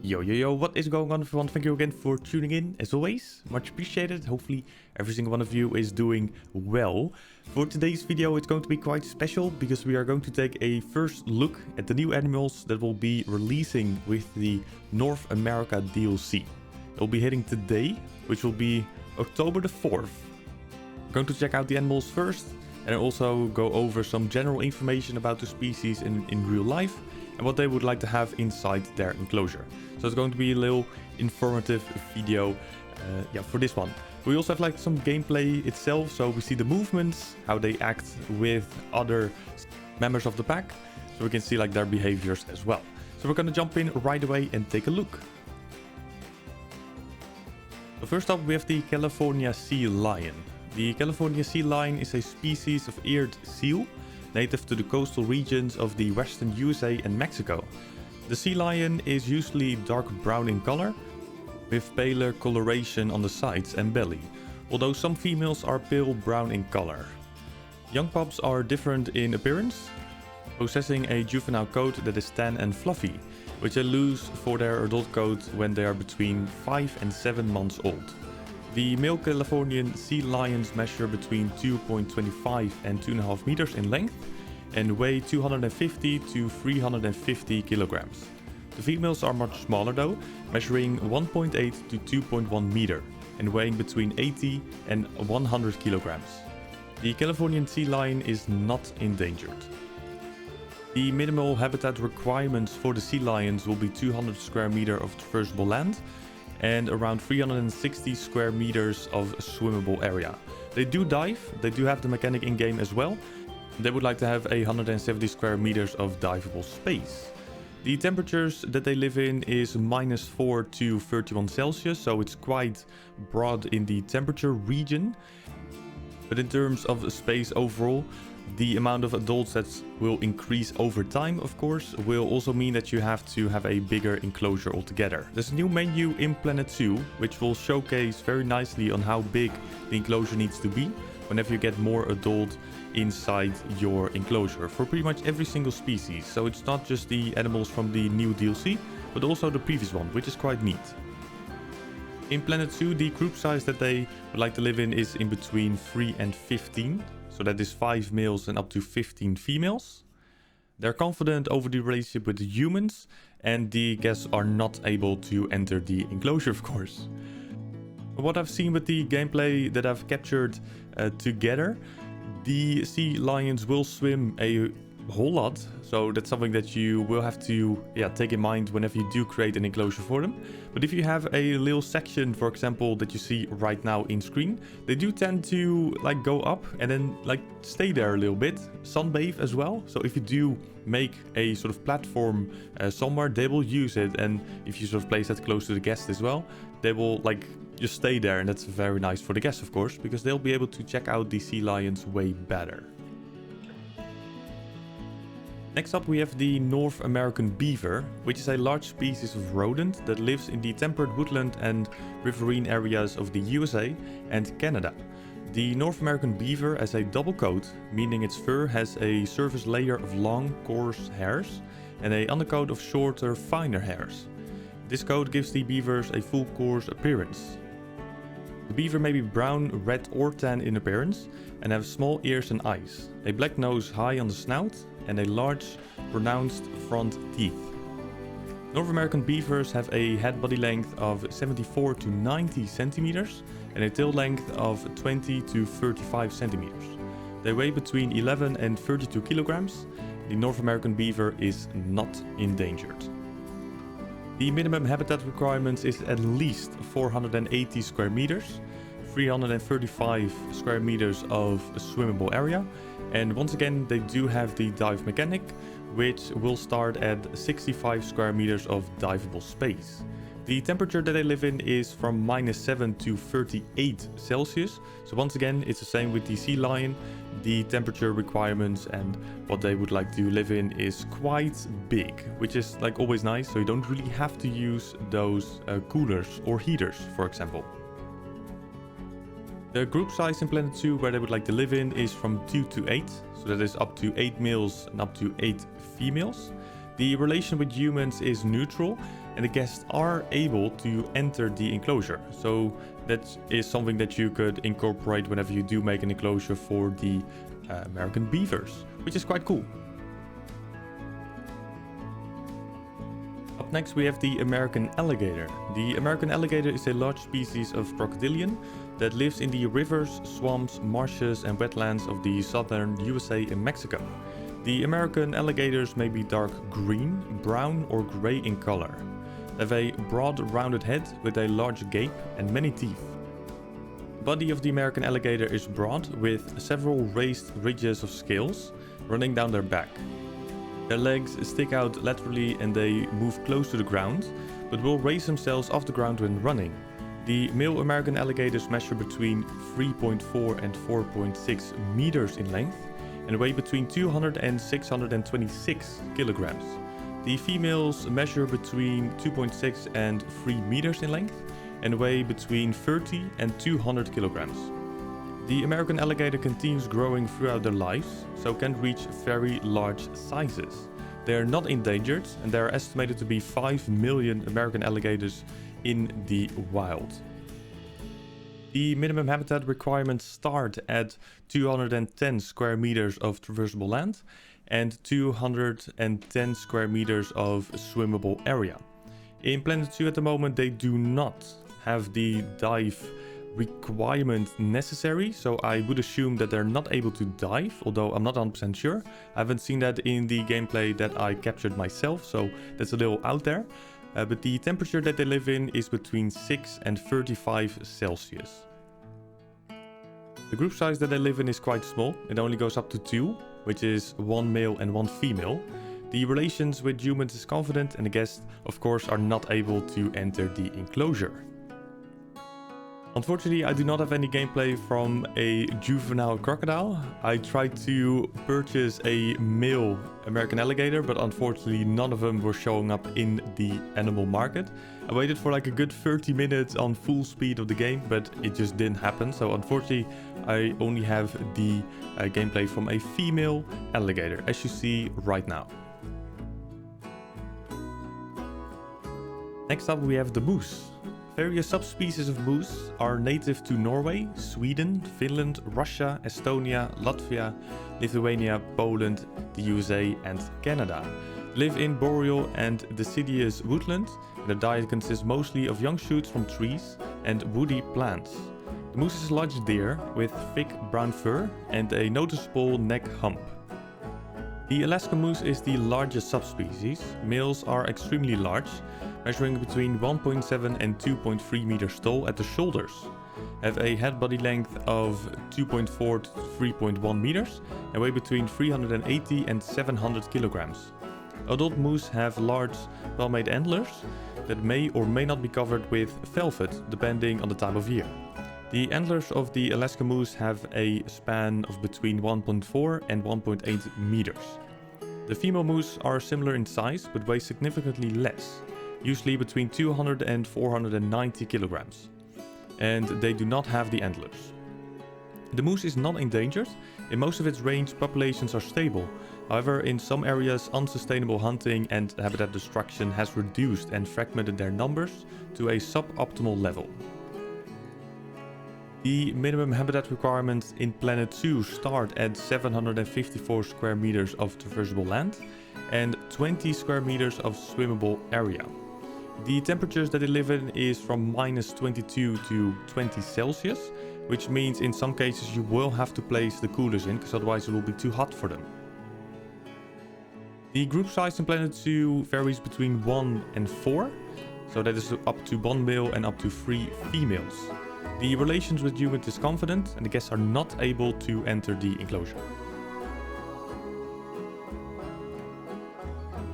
Yo, what is going on, everyone? Thank you again for tuning in, as always. Much appreciated. Hopefully every single one of you is doing well. For today's video, it's going to be quite special because we are going to take a first look at the new animals that will be releasing with the North America DLC. It'll be hitting today, which will be October the 4th. We're going to check out the animals first and also go over some general information about the species in real life and what they would like to have inside their enclosure. So it's going to be a little informative video for this one. We also have like some gameplay itself, so we see the movements, how they act with other members of the pack, so we can see like their behaviors as well. So we're going to jump in right away and take a look. So first up we have the California sea lion. The California sea lion is a species of eared seal native to the coastal regions of the western USA and Mexico. The sea lion is usually dark brown in color, with paler coloration on the sides and belly, although some females are pale brown in color. Young pups are different in appearance, possessing a juvenile coat that is tan and fluffy, which they lose for their adult coat when they are between 5 and 7 months old. The male Californian sea lions measure between 2.25 and 2.5 meters in length and weigh 250 to 350 kilograms. The females are much smaller though, measuring 1.8 to 2.1 meter and weighing between 80 and 100 kilograms. The Californian sea lion is not endangered. The minimal habitat requirements for the sea lions will be 200 square meter of traversable land and around 360 square meters of swimmable area. They do dive, they do have the mechanic in game as well. They would like to have 170 square meters of diveable space. The temperatures that they live in is -4 to 31 Celsius, so it's quite broad in the temperature region. But in terms of space overall, the amount of adults that will increase over time, of course, will also mean that you have to have a bigger enclosure altogether. There's a new menu in Planet Zoo, which will showcase very nicely on how big the enclosure needs to be whenever you get more adult inside your enclosure for pretty much every single species. So it's not just the animals from the new DLC, but also the previous one, which is quite neat. In Planet Zoo, the group size that they would like to live in is in between 3 and 15. So that is 5 males and up to 15 females. They're confident over the relationship with the humans, and the guests are not able to enter the enclosure, of course. What I've seen with the gameplay that I've captured together, the sea lions will swim a whole lot, so that's something that you will have to take in mind whenever you do create an enclosure for them. But if you have a little section, for example, that you see right now in screen, they do tend to like go up and then like stay there a little bit, sunbathe as well. So if you do make a sort of platform somewhere, they will use it, and if you sort of place that close to the guest as well, they will like just stay there, and that's very nice for the guests, of course, because they'll be able to check out the sea lions way better. Next up we have the North American beaver, which is a large species of rodent that lives in the temperate woodland and riverine areas of the USA and Canada. The North American beaver has a double coat, meaning its fur has a surface layer of long, coarse hairs and an undercoat of shorter, finer hairs. This coat gives the beavers a full coarse appearance. The beaver may be brown, red or tan in appearance and have small ears and eyes, a black nose high on the snout and a large, pronounced front teeth. North American beavers have a head body length of 74 to 90 centimeters and a tail length of 20 to 35 centimeters. They weigh between 11 and 32 kilograms. The North American beaver is not endangered. The minimum habitat requirements is at least 480 square meters, 335 square meters of swimmable area, and once again they do have the dive mechanic, which will start at 65 square meters of diveable space. The temperature that they live in is from -7 to 38 Celsius, so once again it's the same with the sea lion. The temperature requirements and what they would like to live in is quite big, which is like always nice, so you don't really have to use those coolers or heaters, for example. The group size in Planet Zoo where they would like to live in is from 2 to 8, so that is up to 8 males and up to 8 females. The relation with humans is neutral, and the guests are able to enter the enclosure. So that is something that you could incorporate whenever you do make an enclosure for the American beavers, which is quite cool. Up next we have the American alligator. The American alligator is a large species of crocodilian that lives in the rivers, swamps, marshes and wetlands of the southern USA and Mexico. The American alligators may be dark green, brown or grey in color. They have a broad rounded head with a large gape and many teeth. The body of the American alligator is broad with several raised ridges of scales running down their back. Their legs stick out laterally and they move close to the ground, but will raise themselves off the ground when running. The male American alligators measure between 3.4 and 4.6 meters in length and weigh between 200 and 626 kilograms. The females measure between 2.6 and 3 meters in length and weigh between 30 and 200 kilograms. The American alligator continues growing throughout their lives, so can reach very large sizes. They are not endangered and there are estimated to be 5 million American alligators in the wild. The minimum habitat requirements start at 210 square meters of traversable land and 210 square meters of swimmable area. In Planet 2 at the moment they do not have the dive requirement necessary, so I would assume that they're not able to dive, although I'm not 100% sure. I haven't seen that in the gameplay that I captured myself, so that's a little out there. But the temperature that they live in is between 6 and 35 Celsius. The group size that they live in is quite small. It only goes up to 2, which is 1 male and 1 female. The relations with humans is confident and the guests, of course, are not able to enter the enclosure. Unfortunately, I do not have any gameplay from a juvenile crocodile. I tried to purchase a male American alligator, but unfortunately none of them were showing up in the animal market. I waited for like a good 30 minutes on full speed of the game, but it just didn't happen. So unfortunately, I only have the gameplay from a female alligator, as you see right now. Next up we have the moose. Various subspecies of moose are native to Norway, Sweden, Finland, Russia, Estonia, Latvia, Lithuania, Poland, the USA and Canada. They live in boreal and deciduous woodland. Their diet consists mostly of young shoots from trees and woody plants. The moose is a large deer with thick brown fur and a noticeable neck hump. The Alaska moose is the largest subspecies. Males are extremely large, measuring between 1.7 and 2.3 meters tall at the shoulders, have a head body length of 2.4 to 3.1 meters and weigh between 380 and 700 kilograms. Adult moose have large, well-made antlers that may or may not be covered with velvet, depending on the time of year. The antlers of the Alaska moose have a span of between 1.4 and 1.8 meters. The female moose are similar in size but weigh significantly less, usually between 200 and 490 kilograms, and they do not have the antlers. The moose is not endangered. In most of its range, populations are stable. However, in some areas, unsustainable hunting and habitat destruction has reduced and fragmented their numbers to a suboptimal level. The minimum habitat requirements in Planet 2 start at 754 square meters of traversable land and 20 square meters of swimmable area. The temperatures that they live in is from minus 22 to 20 Celsius, which means in some cases you will have to place the coolers in, because otherwise it will be too hot for them. The group size in Planet 2 varies between 1 and 4, so that is up to 1 male and up to 3 females. The relations with humans is confident and the guests are not able to enter the enclosure.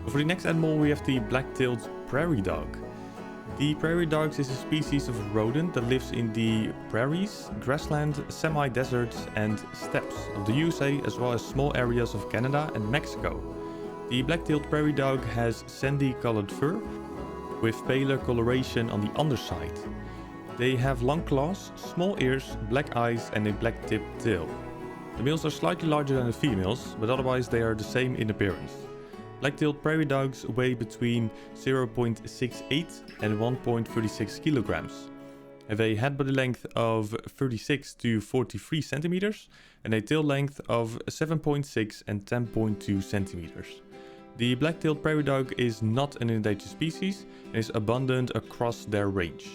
For the next animal we have the black-tailed prairie dog. The prairie dog is a species of rodent that lives in the prairies, grassland, semi-deserts and steppes of the USA, as well as small areas of Canada and Mexico. The black-tailed prairie dog has sandy-colored fur with paler coloration on the underside. They have long claws, small ears, black eyes and a black-tipped tail. The males are slightly larger than the females, but otherwise they are the same in appearance. Black-tailed prairie dogs weigh between 0.68 and 1.36 kilograms, have a head body length of 36 to 43 centimeters, and a tail length of 7.6 and 10.2 centimeters. The black-tailed prairie dog is not an endangered species and is abundant across their range.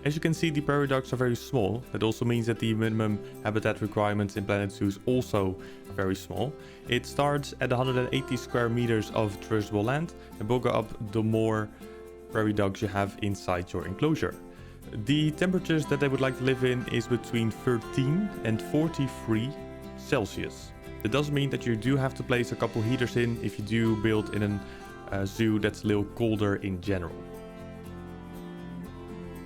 As you can see, the prairie dogs are very small. That also means that the minimum habitat requirements in Planet Zoo is also very small. It starts at 180 square meters of traversable land and will go up the more prairie dogs you have inside your enclosure. The temperatures that they would like to live in is between 13 and 43 Celsius. That does mean that you do have to place a couple heaters in if you do build in a zoo that's a little colder in general.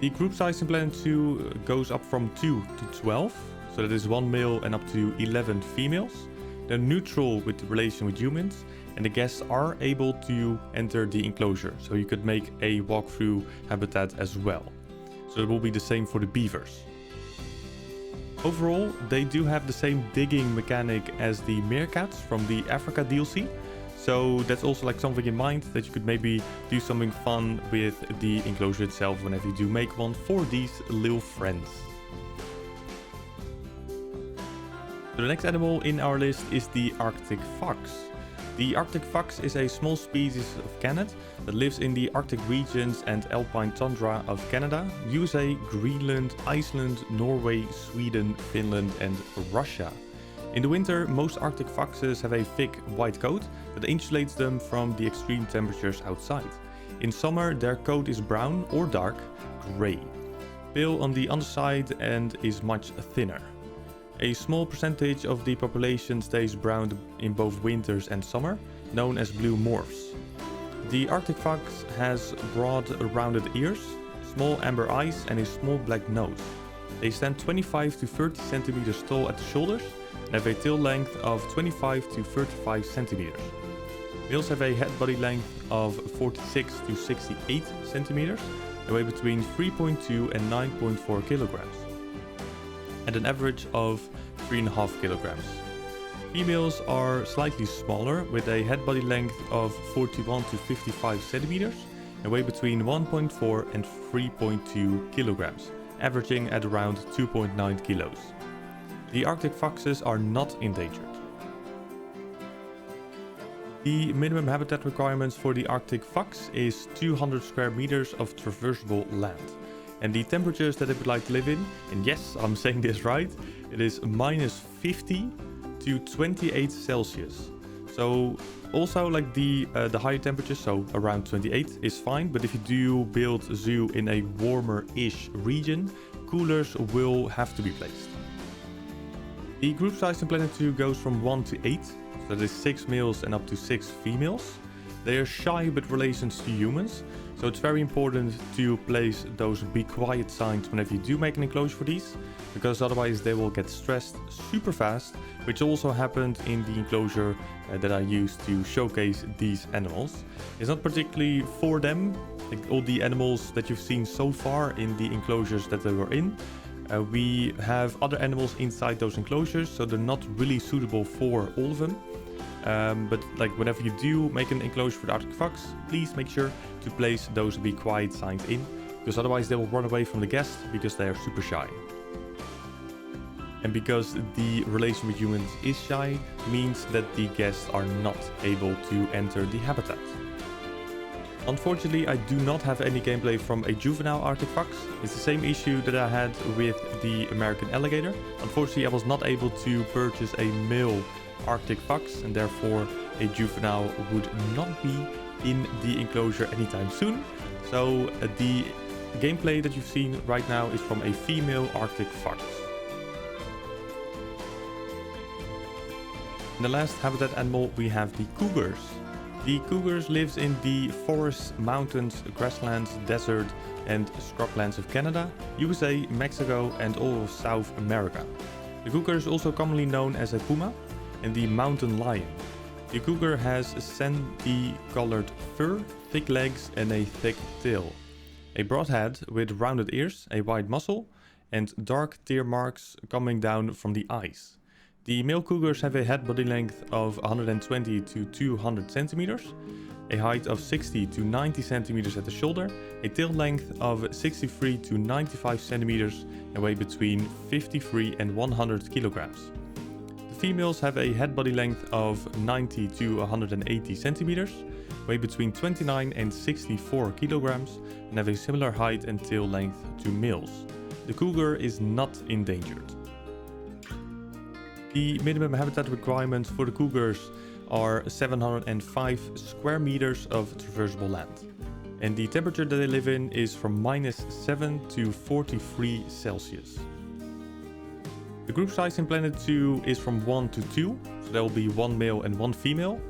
The group size in Planet Zoo goes up from 2 to 12, so that is 1 male and up to 11 females. They're neutral with the relation with humans, and the guests are able to enter the enclosure, so you could make a walkthrough habitat as well. So it will be the same for the beavers. Overall, they do have the same digging mechanic as the meerkats from the Africa DLC. So that's also like something in mind, that you could maybe do something fun with the enclosure itself whenever you do make one for these little friends. So the next animal in our list is the Arctic fox. The Arctic fox is a small species of canid that lives in the Arctic regions and alpine tundra of Canada, USA, Greenland, Iceland, Norway, Sweden, Finland and Russia. In the winter, most Arctic foxes have a thick white coat that insulates them from the extreme temperatures outside. In summer, their coat is brown or dark gray, pale on the underside and is much thinner. A small percentage of the population stays brown in both winters and summer, known as blue morphs. The Arctic fox has broad, rounded ears, small amber eyes and a small black nose. They stand 25 to 30 centimeters tall at the shoulders and have a tail length of 25 to 35 centimeters. Males have a head body length of 46 to 68 centimeters and weigh between 3.2 and 9.4 kilograms, and an average of 3.5 kilograms. Females are slightly smaller with a head body length of 41 to 55 centimeters and weigh between 1.4 and 3.2 kilograms, averaging at around 2.9 kilos. The Arctic foxes are not endangered. The minimum habitat requirements for the Arctic fox is 200 square meters of traversable land. And the temperatures that it would like to live in, and yes, I'm saying this right, it is minus 50 to 28 Celsius. So also like the higher temperatures, so around 28 is fine, but if you do build a zoo in a warmer-ish region, coolers will have to be placed. The group size in Planet Zoo goes from 1 to 8, so that is 6 males and up to 6 females. They are shy with relations to humans, so it's very important to place those be quiet signs whenever you do make an enclosure for these, because otherwise they will get stressed super fast, which also happened in the enclosure that I used to showcase these animals. It's not particularly for them, like all the animals that you've seen so far in the enclosures that they were in. We have other animals inside those enclosures, so they're not really suitable for all of them. But like whenever you do make an enclosure for the Arctic fox, please make sure to place those be quiet signs in, because otherwise they will run away from the guests because they are super shy. And because the relation with humans is shy, means that the guests are not able to enter the habitat. Unfortunately, I do not have any gameplay from a juvenile Arctic fox. It's the same issue that I had with the American alligator. Unfortunately, I was not able to purchase a male Arctic fox, and therefore a juvenile would not be in the enclosure anytime soon. So the gameplay that you've seen right now is from a female Arctic fox. In the last habitat animal we have the cougars. The cougars lives in the forests, mountains, grasslands, desert and scrublands of Canada, USA, Mexico and all of South America. The cougar is also commonly known as a puma and the mountain lion. The cougar has sandy-colored fur, thick legs and a thick tail. A broad head with rounded ears, a wide muzzle and dark tear marks coming down from the eyes. The male cougars have a head body length of 120 to 200 centimeters, a height of 60 to 90 centimeters at the shoulder, a tail length of 63 to 95 centimeters, and weigh between 53 and 100 kilograms. The females have a head body length of 90 to 180 centimeters, weigh between 29 and 64 kilograms, and have a similar height and tail length to males. The cougar is not endangered. The minimum habitat requirements for the cougars are 705 square meters of traversable land. And the temperature that they live in is from -7 to 43 Celsius. The group size in Planet Zoo is from 1 to 2, so there will be 1 male and 1 female.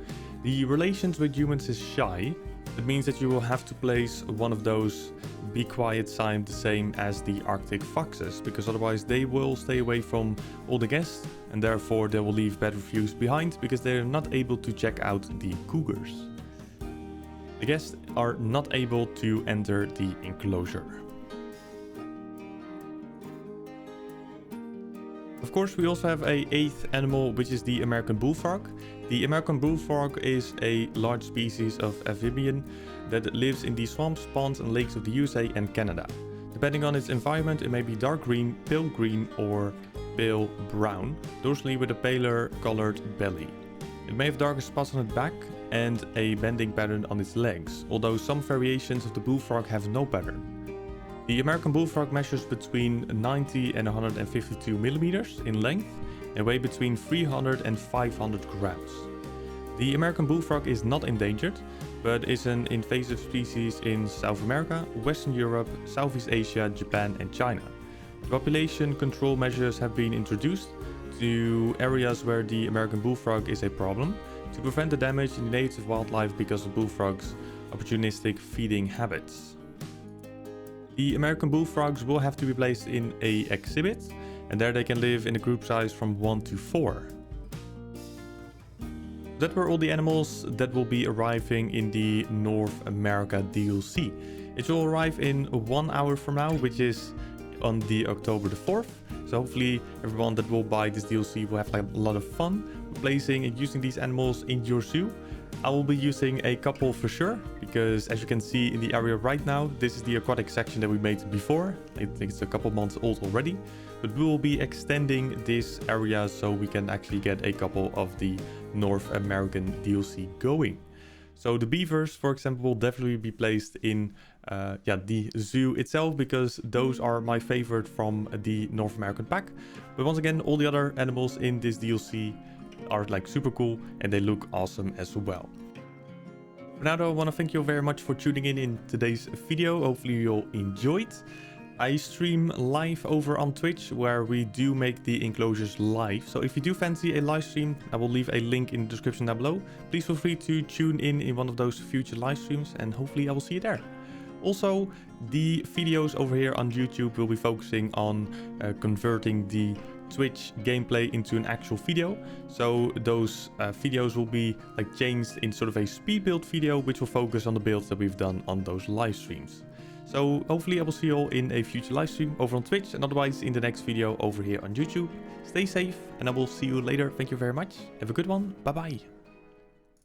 The relations with humans is shy. That means that you will have to place one of those be quiet sign the same as the Arctic foxes, because otherwise they will stay away from all the guests and therefore they will leave bad reviews behind because they are not able to check out the cougars. The guests are not able to enter the enclosure. Of course, we also have a 8th animal, which is the American bullfrog. The American bullfrog is a large species of amphibian that lives in the swamps, ponds and lakes of the USA and Canada. Depending on its environment, it may be dark green, pale green or pale brown, dorsally with a paler colored belly. It may have darker spots on its back and a bending pattern on its legs, although some variations of the bullfrog have no pattern. The American bullfrog measures between 90 and 152 millimeters in length and weigh between 300 and 500 grams. The American bullfrog is not endangered, but is an invasive species in South America, Western Europe, Southeast Asia, Japan and China. Population control measures have been introduced to areas where the American bullfrog is a problem to prevent the damage in native wildlife because of bullfrogs' opportunistic feeding habits. The American bullfrogs will have to be placed in an exhibit, and there they can live in a group size from 1 to 4. That were all the animals that will be arriving in the North America DLC. It will arrive in 1 hour from now, which is on the October the 4th. So hopefully everyone that will buy this DLC will have like a lot of fun placing and using these animals in your zoo. I will be using a couple for sure, because as you can see in the area right now, this is the aquatic section that we made before. I think it's a couple months old already, but we will be extending this area so we can actually get a couple of the North American DLC going. So the beavers, for example, will definitely be placed in the zoo itself, because those are my favorite from the North American pack. But once again, all the other animals in this DLC are like super cool and they look awesome as well. For now though, I want to thank you very much for tuning in today's video. Hopefully you'll enjoy it. I stream live over on Twitch, where we do make the enclosures live. So if you do fancy a live stream, I will leave a link in the description down below. Please feel free to tune in one of those future live streams, and hopefully I will see you there. Also, the videos over here on YouTube will be focusing on converting the Twitch gameplay into an actual video. So those videos will be like changed in sort of a speed build video, which will focus on the builds that we've done on those live streams. So hopefully I will see you all in a future live stream over on Twitch, and otherwise in the next video over here on YouTube. Stay safe and I will see you later. Thank you very much. Have a good one. Bye bye.